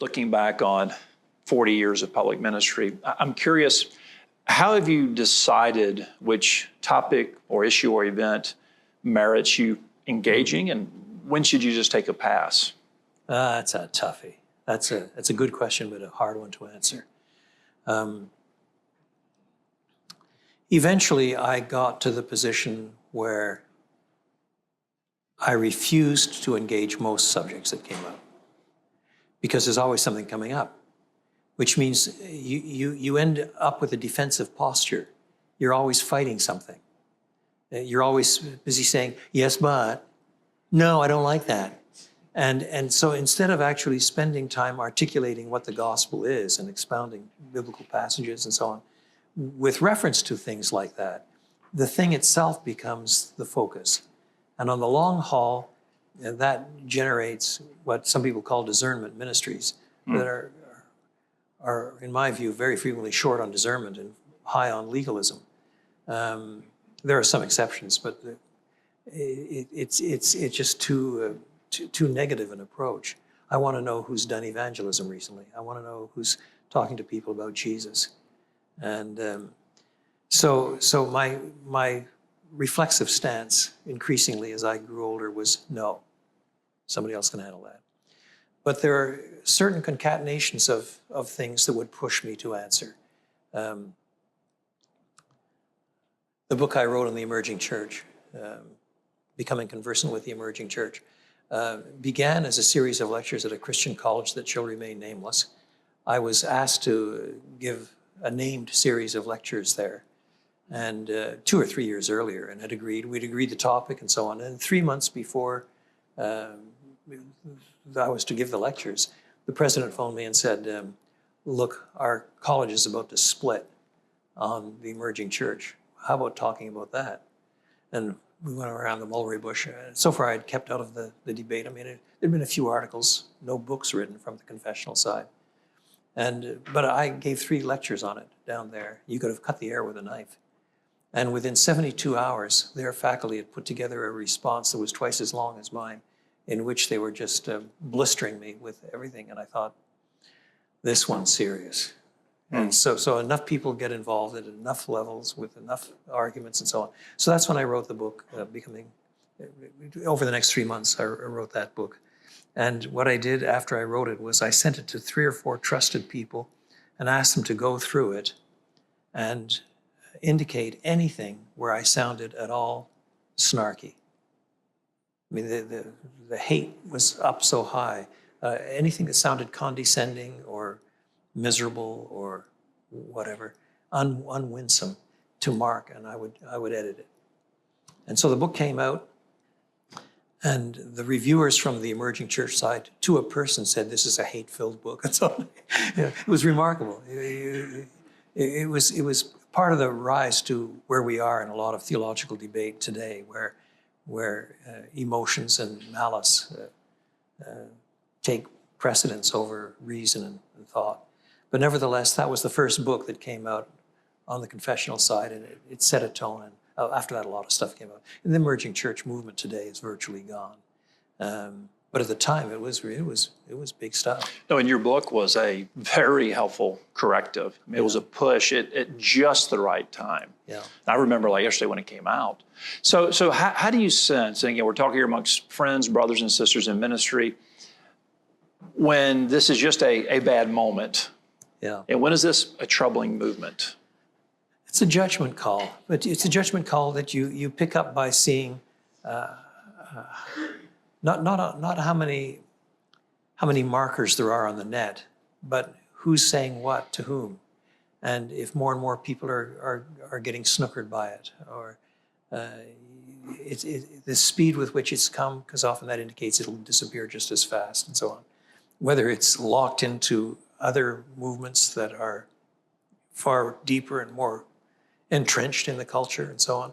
looking back on 40 years of public ministry, I'm curious, how have you decided which topic or issue or event merits you engaging, and when should you just take a pass? That's a toughie. That's a good question, but a hard one to answer. Eventually, I got to the position where I refused to engage most subjects that came up, because there's always something coming up, which means you end up with a defensive posture. You're always fighting something. You're always busy saying, yes, but, no, I don't like that. And so instead of actually spending time articulating what the gospel is and expounding biblical passages and so on, with reference to things like that, the thing itself becomes the focus. And on the long haul, that generates what some people call discernment ministries that are, in my view, very frequently short on discernment and high on legalism. There are some exceptions, but it's just too negative an approach. I want to know who's done evangelism recently. I want to know who's talking to people about Jesus. And so my reflexive stance increasingly as I grew older was no, somebody else can handle that. But there are certain concatenations of things that would push me to answer. The book I wrote on the emerging church, Becoming Conversant with the Emerging Church, began as a series of lectures at a Christian college that shall remain nameless. I was asked to give a named series of lectures there, and 2 or 3 years earlier, and we'd agreed the topic and so on. And 3 months before I was to give the lectures, the president phoned me and said, look, our college is about to split on the emerging church. How about talking about that? And we went around the mulberry bush. So far, I'd kept out of the debate. I mean, there'd been a few articles, no books written from the confessional side. But I gave 3 lectures on it down there. You could have cut the air with a knife. And within 72 hours, their faculty had put together a response that was twice as long as mine, in which they were just blistering me with everything. And I thought, this one's serious. And so enough people get involved at enough levels with enough arguments and so on. So that's when I wrote the book, over the next 3 months, I wrote that book. And what I did after I wrote it was I sent it to 3 or 4 trusted people and asked them to go through it and indicate anything where I sounded at all snarky. I mean, the hate was up so high. Anything that sounded condescending or miserable or whatever, unwinsome to mark, and I would edit it. And so the book came out, and the reviewers from the emerging church side, to a person, said this is a hate-filled book. And so it was remarkable. It was part of the rise to where we are in a lot of theological debate today, where emotions and malice take precedence over reason and thought. But nevertheless, that was the first book that came out on the confessional side, and it set a tone. And after that, a lot of stuff came out. And the emerging church movement today is virtually gone. But at the time, it was big stuff. No, and your book was a very helpful corrective. I mean, it was a push at just the right time. Yeah. I remember like yesterday when it came out. So how do you sense, and again, we're talking here amongst friends, brothers and sisters in ministry, when this is just a bad moment? Yeah. And when is this a troubling movement? It's a judgment call, but it's a judgment call that you pick up by seeing not how many markers there are on the net, but who's saying what to whom, and if more and more people are getting snookered by it, or the speed with which it's come, because often that indicates it'll disappear just as fast, and so on. Whether it's locked into other movements that are far deeper and more entrenched in the culture and so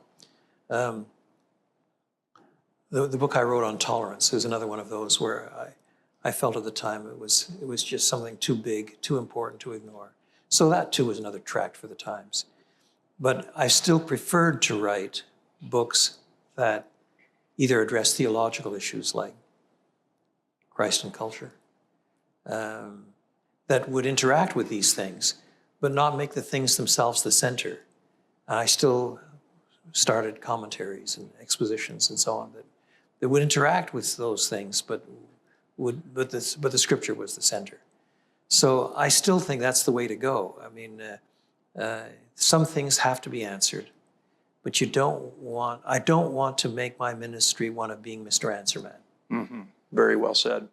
on. The book I wrote on tolerance is another one of those where I felt at the time it was just something too big, too important to ignore. So that too was another tract for the times. But I still preferred to write books that either address theological issues like Christ and culture, that would interact with these things, but not make the things themselves the center. And I still started commentaries and expositions and so on that would interact with those things, but the scripture was the center. So I still think that's the way to go. I mean, some things have to be answered, but I don't want to make my ministry one of being Mr. Answer Man. Mm-hmm. Very well said.